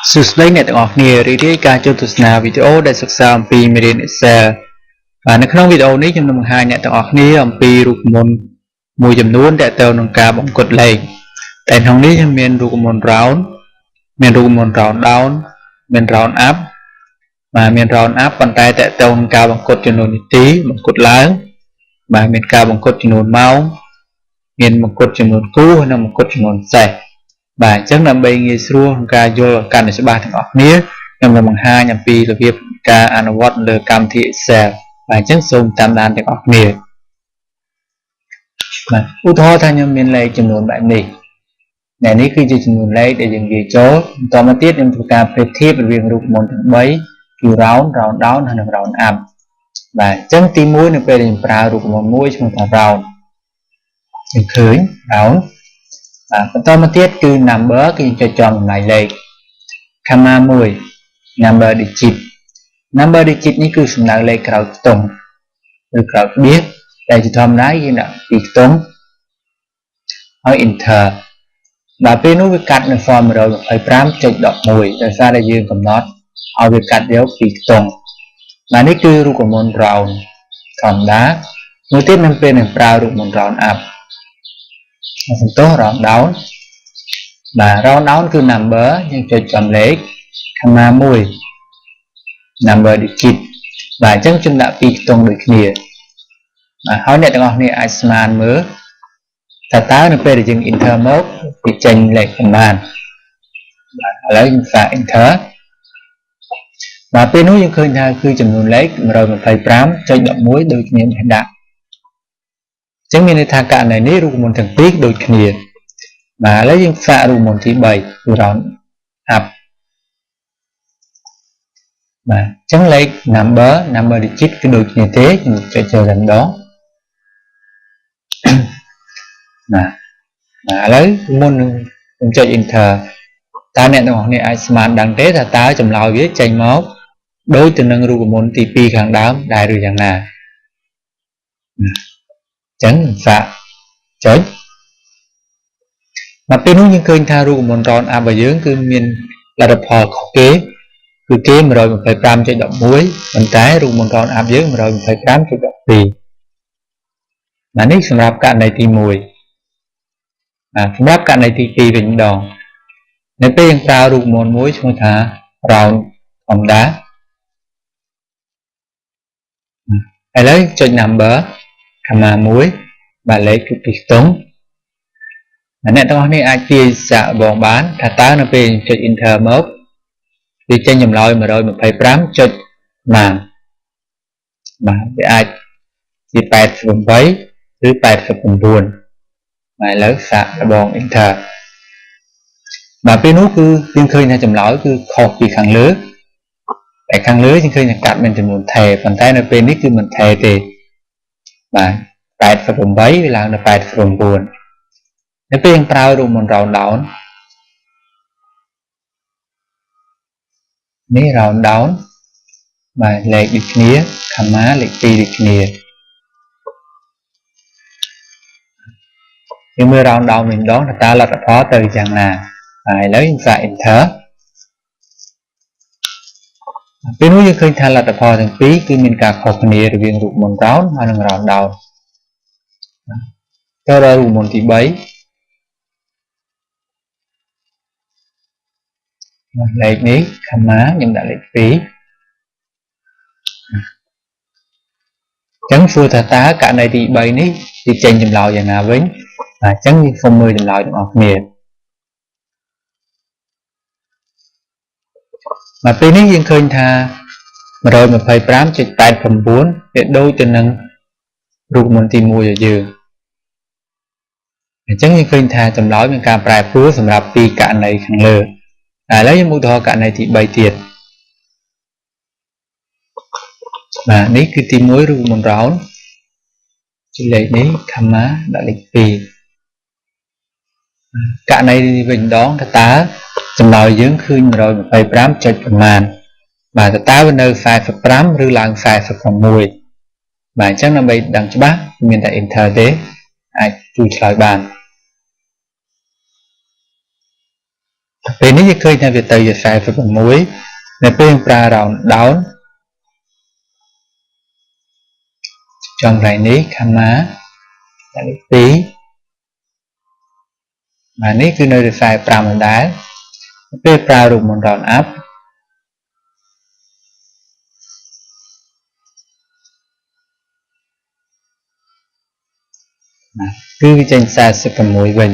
Sự lấy này ở nghĩa thì cái ca cho tụi nào video để sắp xếp pi miền Excel vàในក្នុងវីដេអូនេះខ្ញុំនឹងបង្ហាញអ្នកទាំងអស់គ្នាអំពីរូបមន្តមួយចំនួនដែលទៅនឹងការបង្កត់លេខតែក្នុងនេះខ្ញុំមានរូបមន្ត round មានរូបមន្ត round down មាន round up បាទមាន round up ប៉ុន្តែតើទៅនឹងការបង្កត់ចំនួននីតិបង្កត់ឡើងបាទមានការបង្កត់ចំនួនម៉ោងមានបង្កត់ចំនួនគូនិងបង្កត់ចំនួនសេសបាទអញ្ចឹងដើម្បីងាយស្រួលក្នុងការយល់កាន់តែច្បាស់ទាំងអស់គ្នាខ្ញុំនឹងបង្ហាញអំពីរបៀបការអនុវត្តលើកម្មវិធី Excel បាទអញ្ចឹងសូមតាមដានទាំងអស់គ្នាបាទឧទាហរណ៍ថាខ្ញុំមានលេខចំនួនបែបនេះដែលនេះគឺជាចំនួនលេខដែលយើងនិយាយចូលបន្តមកទៀតខ្ញុំធ្វើការប្រៀបធៀបរវាងរូបមន្តទាំង3គឺ round down និង round up បាទអញ្ចឹងទី1នៅពេលដែលខ្ញុំប្រើរូបមន្តមួយឈ្មោះថា round យើងឃើញ round បាទបន្តមកទៀតគឺ number គឺយើងចុចចំតម្លៃលេខ comma 1 number digit នេះគឺសំដៅលេខក្រោយខ្ទង់ឬក្រោយក្បៀសដែលជាធម្មតាយើងដាក់ពីខ្ទង់ហើយ enter ដល់ពេលនោះវាកាត់នៅ form 125.11 ដោយសារតែយើងកំណត់ឲ្យវាកាត់យកពីខ្ទង់បាទនេះគឺរូបមន្ត round ធម្មតាមួយទៀតនៅពេលនឹងប្រើរូបមន្ត round up សំទោស round down បាទ round down គឺ number យើងចុចចំលេខ comma 1 number digit បាទអញ្ចឹងខ្ញុំដាក់ពីខ្ទង់ដូចគ្នាបាទហើយអ្នកទាំងអស់គ្នាអាចស្មានមើលតើនៅពេលដែលយើង enter មកវាចេញលេខប៉ុន្មានបាទឥឡូវយើងសាក enter បាទពេលនោះយើងឃើញថាគឺចំនួនលេខ 125.11 ដូចគ្នានេះដាក់អញ្ចឹងមានន័យថាករណីនេះរូបមន្តទាំងពីរដូចគ្នាបាទឥឡូវយើងសាករូបមន្តទី3គឺ round up បាទអញ្ចឹងលេខ number digit គឺដូចគ្នាទេខ្ញុំចុចចូលតែម្ដងបាទឥឡូវមុននឹងខ្ញុំចុច enter តើអ្នកទាំងអស់គ្នាអាចស្មានដឹងទេថាតើចម្លើយវាចេញមកដូចទៅនឹងរូបមន្តទី2ខាងដើមដែរឬយ៉ាងណាអញ្ចឹងសាកចុចមកពេលនោះយើងឃើញថារូបមន្ត round up របស់យើងគឺមានលទ្ធផលខុសគេគឺគេ 125.11 ប៉ុន្តែរូបមន្ត round up យើង 125.12 បាទនេះសម្រាប់ករណីទី1សម្រាប់ករណីទី2វិញម្ដងនៅពេលយើងប្រើរូបមន្តមួយឈ្មោះថា round ធម្មតាឥឡូវចុច number comma 1បាទលេខគឺពីខ្ទង់អ្នកទាំងអស់គ្នាអាចទាយសាកបងបានថាតើនៅពេលចុច enter មកវាចេញចម្លើយ 125 ចុចណាបាទវាអាចជា88ឬ89បាទឥឡូវសាកបង enter បាទពេលនោះគឺយើងឃើញថាចម្លើយគឺខុសពីខាងលើតែខាងលើយើងឃើញថាកាត់មានចំនួនថេរប៉ុន្តែនៅពេលនេះគឺមិនថេរទេបាទ88វាឡើងដល់89នៅពេលយើងប្រើរូបមន្ត round down នេះ round down បាទលេខដូចគ្នា comma លេខ2ដូចគ្នាយើងមើល round down វិញម្ដងតើលទ្ធផលទៅយ៉ាងណាហើយឥឡូវយើងសាក enter ពេលនោះយើងឃើញថាលទ្ធផលទាំងពីរគឺមានការខុសគ្នារវាងរូបមន្ត round ហើយនិង round down ចូលដល់រូបមន្តទី3លេខនេះ comma ខ្ញុំដាក់លេខ2អញ្ចឹងសួរថាតើករណីទី3នេះវាចេញចម្លើយយ៉ាងណាវិញអញ្ចឹងយើងសូមមើលចម្លើយទាំងអស់គ្នាមកពេលនេះយើងឃើញថា 125.89 វាដូចទៅនឹងរូបមន្តទី1របស់យើងអញ្ចឹងយើងឃើញថាចម្លើយមានការប្រែប្រួលសម្រាប់ពីរករណីខាងលើឥឡូវយើងឧទាហរណ៍ករណីទី3ទៀតបាទនេះគឺទី1រូបមន្ត round ជាលេខនេះ comma ដាក់លេខ2ករណីនេះវិញម្ដងតើចម្លើយយើងឃើញ 125 ចុចប្រមាណបាទតើវានៅ45ឬឡើង46បាទអញ្ចឹងដើម្បីដឹងច្បាស់មានតែ enter ទេអាចជួយឆ្លើយបាន ពេលនេះយើងឃើញថាវាទៅជា46នៅពេលប្រើ round down ចំកន្លែងនេះ comma លេខ2បាទនេះគឺនៅ45ដដែលពេលប្រើរូបមន្ត round up គឺវាចេញ46វិញ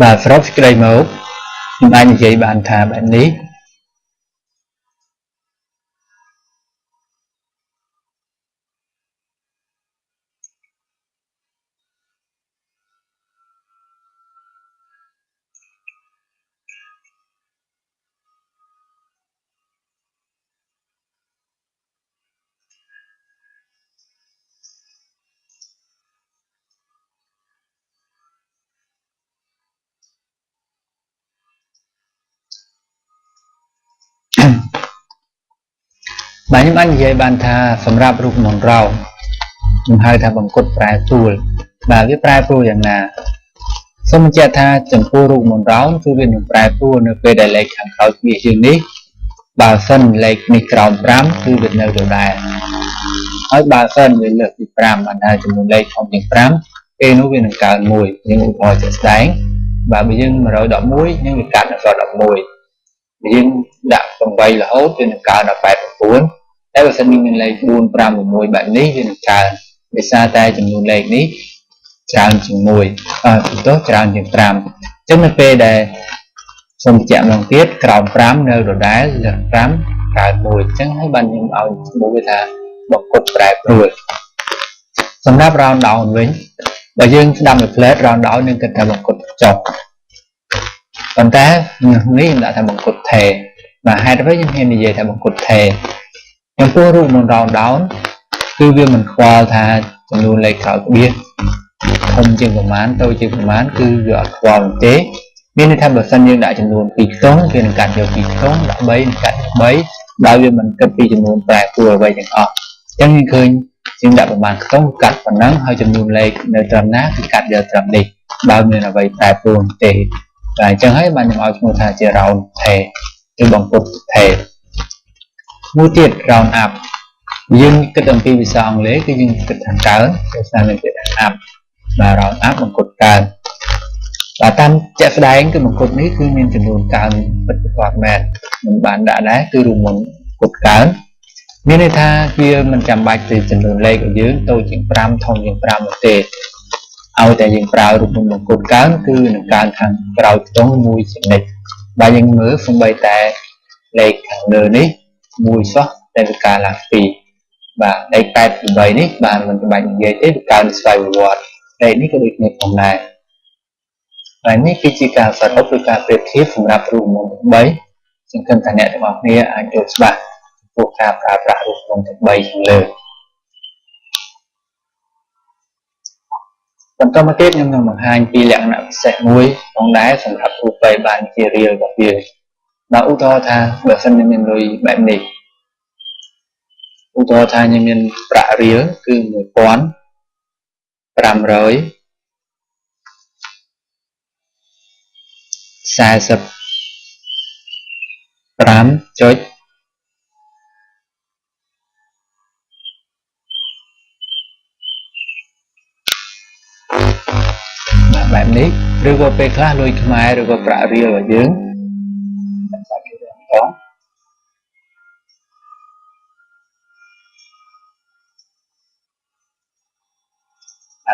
បាទសរុបសេចក្តីមកខ្ញុំអាចនិយាយបានថាបែបនេះបាទខ្ញុំអាចនិយាយបានថាសម្រាប់រូបមន្តរោងខ្ញុំហៅថាបង្គត់ប្រែប្រួលបាទវាប្រែប្រួលយ៉ាងណាសូមបញ្ជាក់ថាចំពោះរូបមន្តរោងគឺវានឹងប្រែប្រួលនៅពេលដែលលេខខាងក្រោយវាជាងនេះបើសិនលេខនេះក្រោម5គឺវានៅដដែលហើយបើសិនវាលើកពី5បានថាចំនួនលេខធំជាង5ពេលនោះវានឹងកើន1យើងឧទាហរណ៍ជាក់ស្ដែងបាទបើយើង111យើងវាកាត់ដល់11បើយើងដាក់8រហូតវានឹងកើនដល់89តែបើសិនមានលេខ4 5 6បែបនេះវានឹងកើនដោយសារតែចំនួនលេខនេះច្រើនជាង1ច្រើនជាង5អញ្ចឹងនៅពេលដែលសូមបញ្ជាក់ម្ដងទៀតក្រោម5នៅដដែលលើស5កើត1អញ្ចឹងហើយបានខ្ញុំឲ្យឈ្មោះវាថាបង្គត់ប្រែប្រួលសម្រាប់ round down វិញបើយើងស្ដាប់នៅ plate round down នឹងគិតថាបង្គត់ចុះប៉ុន្តែនេះខ្ញុំដាក់ថាបង្គត់ថេបាទហេតុអ្វីខ្ញុំហ៊ាននិយាយថាបង្គត់ថេចំពោះរូបមន្ត round down គឺវាមិនខ្វល់ថាចំនួនលេខក្រោយក្បៀសធំជាងប្រមាណតូចជាងប្រមាណគឺវាអត់ខ្វល់ទេមានន័យថាបើសិនយើងដាក់ចំនួន2ខ្ទង់វានឹងកាត់យក2ខ្ទង់ដាក់3នឹងកាត់3ដោយវាមិនគិតពីចំនួនប្រែប្រួលអ្វីទាំងអស់អញ្ចឹងយើងឃើញយើងដាក់ប្រមាណខ្ទង់កាត់ប៉ុណ្ណឹងហើយចំនួនលេខនៅត្រឹមណាគឺកាត់យកត្រឹមនេះបើមានអ្វីប្រែប្រួលទេតែអញ្ចឹងហើយបានខ្ញុំឲ្យឈ្មោះថាជា round thè ឬបង្គត់ថេមួយទៀត round up យើងគិតអំពីភាសាអង់គ្លេសគឺយើងគិតថាកើនភាសានេះគេថា up បាទ round up បង្គត់កើនបាទតាមជាក់ស្ដែងគឺបង្គត់នេះគឺមានចំនួនកើនពិតប្រាកដមែនមិនបានដាក់ដែរគឺរូបមន្តបង្គត់កើនមានន័យថាវាមិនចាំបាច់ទៅចំនួនលេខរបស់យើងតូចជាង5ធំជាង5នោះទេឲ្យតែយើងប្រើរូបមន្តបង្គត់កើនគឺនឹងកើនខាងក្រោយខ្ទង់មួយចំណិចបើយើងមើលសូម្បីតែលេខខាងលើនេះមួយសោះតែវាកើនឡើង2បាទលេខ83នេះបាទមិនចាំបាច់និយាយទេវាកើនស្វ័យប្រវត្តិលេខនេះក៏ដូចគ្នាផងដែរហើយនេះគឺជាការសរុបឬការប្រៀបធៀបសម្រាប់រូបមន្ត3សង្ឃឹមថាអ្នកទាំងអស់គ្នាអាចយល់ច្បាស់ចំពោះការប្រើប្រាស់រូបមន្តទាំង3ខាងលើបន្តមកទៀតខ្ញុំនឹងបង្ហាញពីលក្ខណៈពិសេសមួយផងដែរសម្រាប់រូប3បានជារៀលរបស់វាបើឧទាហរណ៍ថាបើសិនខ្ញុំមានលុយបែបនេះឧទាហរណ៍ថាខ្ញុំមានប្រាក់រៀលគឺ1545.បែបនេះឬក៏ពេលខ្លះលុយខ្មែរឬក៏ប្រាក់រៀលរបស់យើង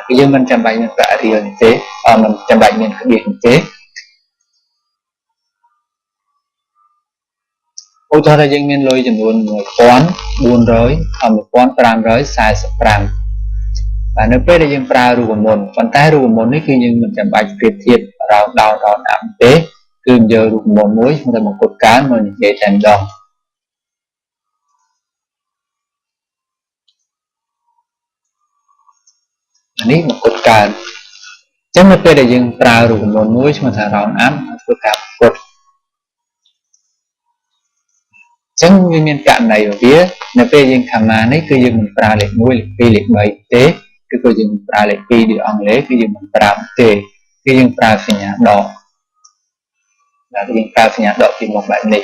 គឺយើងមិនចាំបាច់មានប្រាក់រៀលនេះទេមិនចាំបាច់មានក្បៀសនេះទេឧទាហរណ៍ថាយើងមានលុយចំនួន1445បាទនៅពេលដែលយើងប្រើរូបមន្តប៉ុន្តែរូបមន្តនេះគឺយើងមិនចាំបាច់ប្រៀបធៀប round down round up ទេគឺយករូបមន្តមួយសម្រាប់បង្គត់កើនមកនិយាយតែម្ដងនេះបង្គត់កើនអញ្ចឹងនៅពេលដែលយើងប្រើរូបមន្តមួយឈ្មោះថា round up ធ្វើការបង្គត់អញ្ចឹងវាមានករណីរបស់វានៅពេលយើងខាងណានេះគឺយើងមិនប្រើលេខ1លេខ2លេខ3ទេគឺក៏យើងប្រើលេខ2ដូចអង់គ្លេសគឺយើងមិនប្រើទេគឺយើងប្រើសញ្ញាដក là cáiប្រើសញ្ញាដកពីមុខបែបនេះ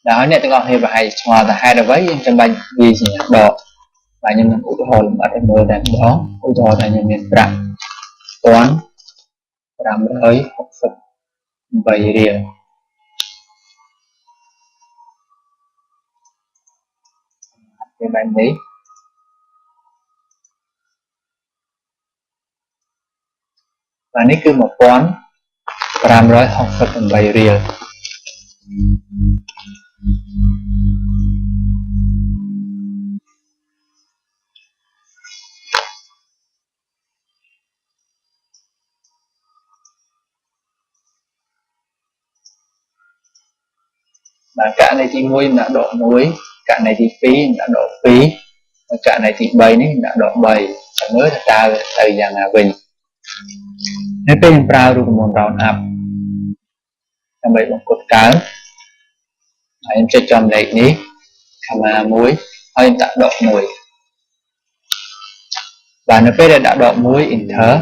ដល់ហើយអ្នកទាំងអស់គ្នាប្រហែលឆ្ងល់ថាហេតុអ្វីយើងចាំបាច់វាសញ្ញាដកបាទខ្ញុំនឹងឧទាហរណ៍លម្អិតឲ្យមើលតែម្ដងឧទាហរណ៍ថាខ្ញុំមានប្រាក់ 1568 រៀលវាបែបនេះបាទនេះគឺ 1568 រៀលបាទករណីទី1ដាក់ដក1ករណីទី2ដាក់ដក2ហើយករណីទី3នេះដាក់ដក3ចាំមើលថាតើទៅយ៉ាងណាវិញនៅពេលយើងប្រើរូបមន្ត round up ដើម្បីបង្កើតកើនហើយខ្ញុំចុចចំលេខនេះ comma 1ហើយដាក់ដក1បាទនៅពេលដែលដាក់ដក1 enter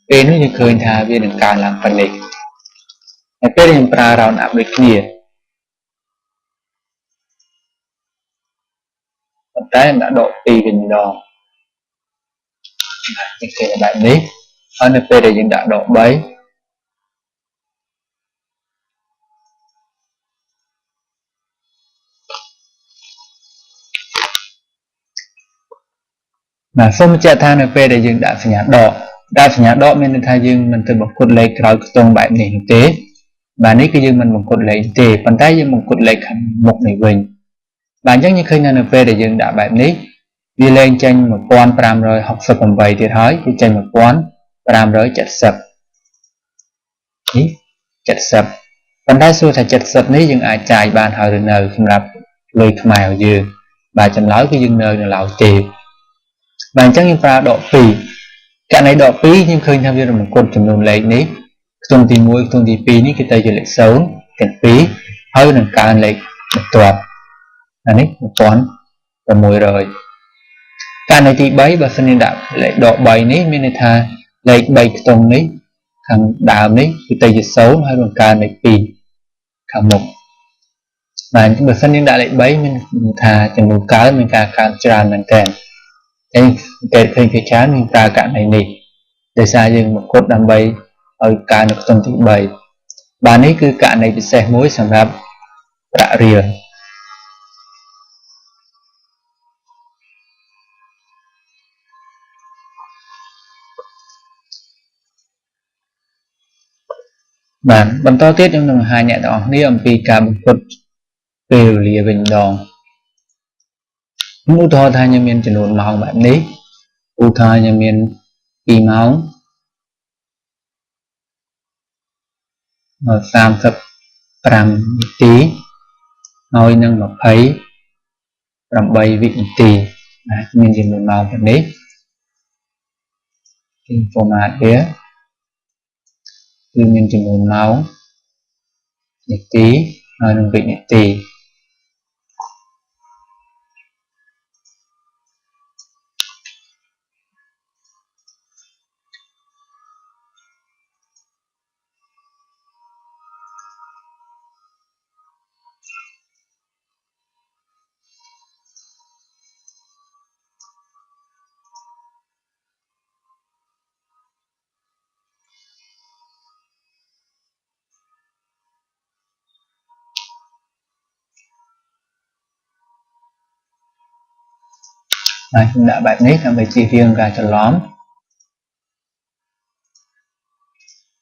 ពេលនេះយើងឃើញថាវានឹងកើនឡើងប៉ុណ្ណេះនៅពេលយើងប្រើ round up ដូចគ្នាប៉ុន្តែដាក់ដក2វិញម្ដងយើងឃើញបែបនេះហើយនៅពេលដែលយើងដាក់ដក3បាទសូមបញ្ជាក់ថានៅពេលដែលយើងដាក់សញ្ញាដកមានន័យថាយើងមិនទៅបង្កត់លេខក្រោយខ្ទង់បែបនេះទេបាទនេះគឺយើងមិនបង្កត់លេខទេប៉ុន្តែយើងបង្កត់លេខខាងមុខនេះវិញបាទអញ្ចឹងយើងឃើញថានៅពេលដែលយើងដាក់បែបនេះវាលែងចេញ 1568 ទៀតហើយវាចេញ 1570 នេះ 70 ប៉ុន្តែសួរថា 70 នេះយើងអាចចាយបានហើយឬនៅសម្រាប់លុយខ្មែររបស់យើងបាទចម្លើយគឺយើងនៅឡើយទេបាទអញ្ចឹងយើងប្រើដក2ករណីដក2យើងឃើញថាវារំលឹកចំនួនលេខនេះខ្ទង់ទី1ខ្ទង់ទី2នេះគឺទៅជាលេខ0ទាំង2ហើយនឹងកើនលេខបន្ទាប់អានេះ 1600 ករណីទី3បើសិនជាដាក់លេខដក3នេះមានន័យថាលេខ3ខ្ទង់នេះខាងដើមនេះគឺទៅជា0ហើយនឹងកើនលេខ2ខាងមុខបាទបើសិនយើងដាក់លេខ3មានន័យថាចំនួនកើនមានការកើនច្រើនមែនទែនតែគេឃើញគេច្រើនមានប្រើករណីនេះដោយសារយើងបង្កត់ដើម្បីឲ្យកើននៅខ្ទង់ទី3បាទនេះគឺករណីពិសេសមួយសម្រាប់ប្រាក់រៀលបាទបន្តទៀតខ្ញុំនឹងបង្ហាញអ្នកទាំងអស់គ្នាអំពីការបង្កត់ពេលវេលាវិញម្ដងឧទាហរណ៍ថាខ្ញុំមានចំនួនម៉ោងបែបនេះឧទាហរណ៍ខ្ញុំមាន2ម៉ោង35នាទីហើយនឹង28វិនាទីបាទមានចំនួនម៉ោងបែបនេះទី format វាគឺមានចំនួនម៉ោងនាទីហើយនឹងវិនាទីហើយខ្ញុំដាក់បែបនេះដើម្បីជៀសវាងការច្រឡំ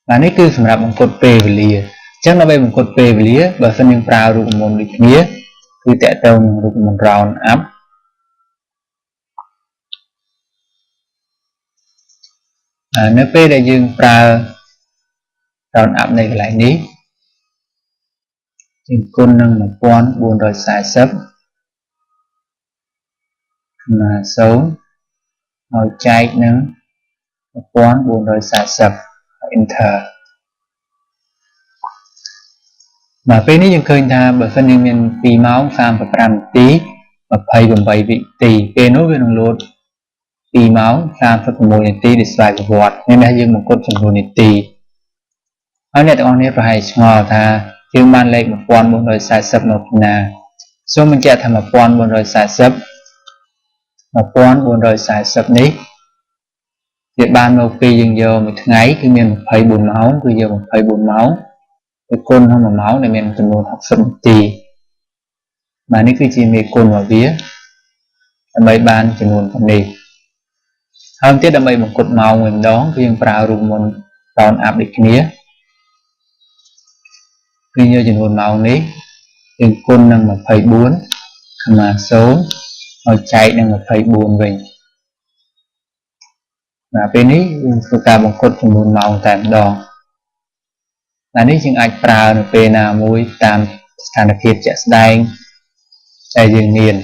បាទនេះគឺសម្រាប់បង្កត់ពេលវេលាអញ្ចឹងដើម្បីបង្កត់ពេលវេលាបើសិនយើងប្រើរូបមន្តដូចគ្នាគឺតកតងនឹងរូបមន្ត round up នៅពេលដែលយើងប្រើ round up នៅកន្លែងនេះយើងគុណនឹង1440ណា0ហើយចែកនឹង1440 enter បាទពេលនេះយើងឃើញថាបើសិនយើងមាន2ម៉ោង35នាទី28វិនាទីពេលនោះវានឹងលោត2ម៉ោង36នាទីដែលស្វ័យប្រវត្តិមានន័យថាយើងបង្កត់ចំនួននាទី ហើយអ្នកទាំងអស់គ្នាប្រហែលឆ្ងល់ថាយើងបានលេខ1440មកពីណាសូមបញ្ជាក់ថា1440នេះវាបានមកពីយើងយកមួយថ្ងៃគឺមាន24ម៉ោងគឺយក24ម៉ោងទៅគុណក្នុង1ម៉ោងដែលមានចំនួន60នាទីបាទនេះគឺជាមេគុណរបស់វាដើម្បីបានចំនួនប៉ុណ្នេះហើយទៀតដើម្បីបង្កត់ម៉ោងមួយម្ដងគឺយើងប្រើរូបមន្ត round up ដូចគ្នាគឺយកចំនួនម៉ោងនេះយើងគុណនឹង24 0ហើយចែកនឹង24វិញបាទពេលនេះយើងធ្វើការបង្កត់ចំនួនម៉ោងតែម្ដងបាទនេះយើងអាចប្រើនៅពេលណាមួយតាមស្ថានភាពជាក់ស្ដែងដែលយើងមាន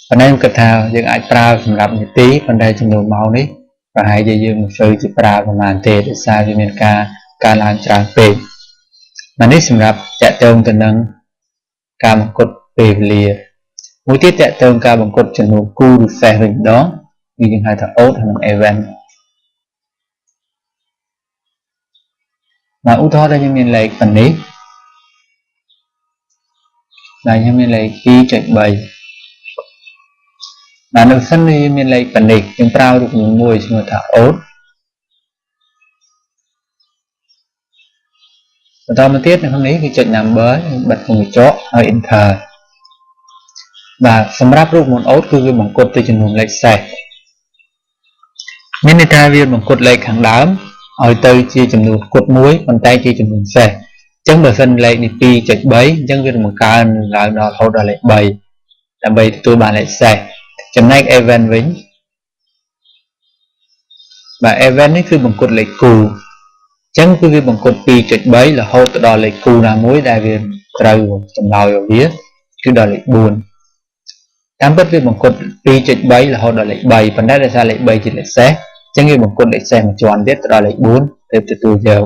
ប៉ុន្តែខ្ញុំគិតថាយើងអាចប្រើសម្រាប់នាទីប៉ុន្តែចំនួនម៉ោងនេះប្រហែលជាយើងមិនសូវជាប្រើប្រហែលទេដោយសារវាមានការកើនឡើងច្រើនពេកបាទនេះសម្រាប់តាក់ទងទៅនឹងការបង្កត់ពេលវេលាមួយទៀតតាក់ទងការបង្កត់ចំនួនគូឬ phase វិញម្ដងវាយើងហៅថា odd ហើយនិង even បាទឧទាហរណ៍ថាយើងមានលេខប៉ុណ្នេះបាទខ្ញុំមានលេខ 2.3 បាទនៅសិននេះមានលេខប៉ុណ្នេះយើងប្រើរូបមន្តមួយឈ្មោះថា odd បន្តមកទៀតនៅក្នុងនេះគឺចុច number បិទក្នុងកញ្ចក់ហើយ enter បាទសម្រាប់រូបមន្ត odd គឺវាបង្កត់ទៅចំនួនលេខសេសមានន័យថាវាបង្កត់លេខខាងដើមឲ្យទៅជាចំនួនគត់មួយប៉ុន្តែជាចំនួនសេសអញ្ចឹងបើសិនលេខនេះ 2.3 អញ្ចឹងវានឹងបង្កើនឡើងដល់រហូតដល់លេខ 3 ដើម្បីទទួលបានលេខសេសចំណែក even វិញបាទ even នេះគឺបង្កត់លេខគូអញ្ចឹងគឺវាបង្កត់ 2.3 រហូតទៅដល់លេខគូណាមួយដែលវាត្រូវចម្លើយរបស់វាគឺដល់លេខ 4តាមពិតវាបង្កត់ 2.3 រហូតដល់លេខ 3 ប៉ុន្តែដោយសារលេខ 3 ជាលេខសេសអញ្ចឹងវាបង្កត់លេខសេសមួយជាន់ទៀតទៅដល់លេខ 4 ទៅទទួលយក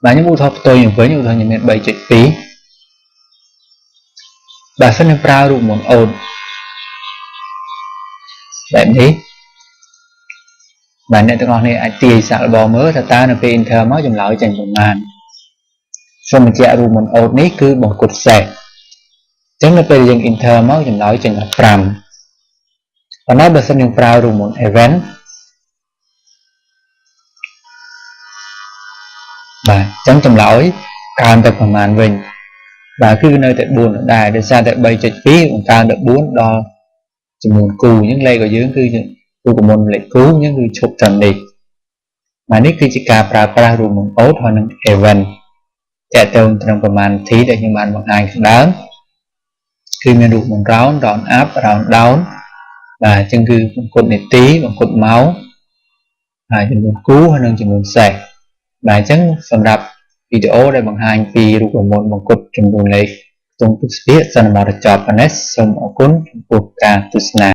បាទខ្ញុំឧទាហរណ៍ផ្ទុយវិញឧទាហរណ៍ខ្ញុំមាន 3.2 បើសិនខ្ញុំប្រើរូបមន្ត odd បែបនេះបាទអ្នកទាំងអស់គ្នាអាចទាយសាកល្បងមើលថាតើនៅពេល enter មកចម្លើយចេញប៉ុន្មានសូមបញ្ជាក់រូបមន្ត odd នេះគឺបង្កត់សេសអញ្ចឹងនៅពេលយើង enter មកចម្លើយចេញដល់ 5ប៉ុន្តែបើសិនយើងប្រើរូបមន្ត even បាទអញ្ចឹងចម្លើយកើនទៅប្រមាណវិញបាទគឺនៅតែ4ដដែលដោយសារតែ 3.2 បង្កើនទៅ4ដល់ចំនួនគូអញ្ចឹងលេខរបស់យើងគឺរូបមន្តលេខគូអញ្ចឹងគឺឈប់ត្រឹមនេះបាទនេះគឺជាការប្រើប្រាស់រូបមន្ត odd ហើយនិង even តាក់ទងត្រឹមប្រមាណនាទីដែលខ្ញុំបានបង្ហាញខាងដើមគឺមានរូបមន្ត round up round down បាទអញ្ចឹងគឺបង្កត់នាទីបង្កត់ម៉ោងហើយចំនួនគូហើយនិងចំនួនសេសបាទអញ្ចឹងសម្រាប់វីដេអូដែលបង្ហាញពីរូបមន្តបង្កត់ចំនួនលេខក្នុងទស្សនវិជ្ជាសន្មតចប់ប៉ុណ្ណេះសូមអរគុណចំពោះការទស្សនា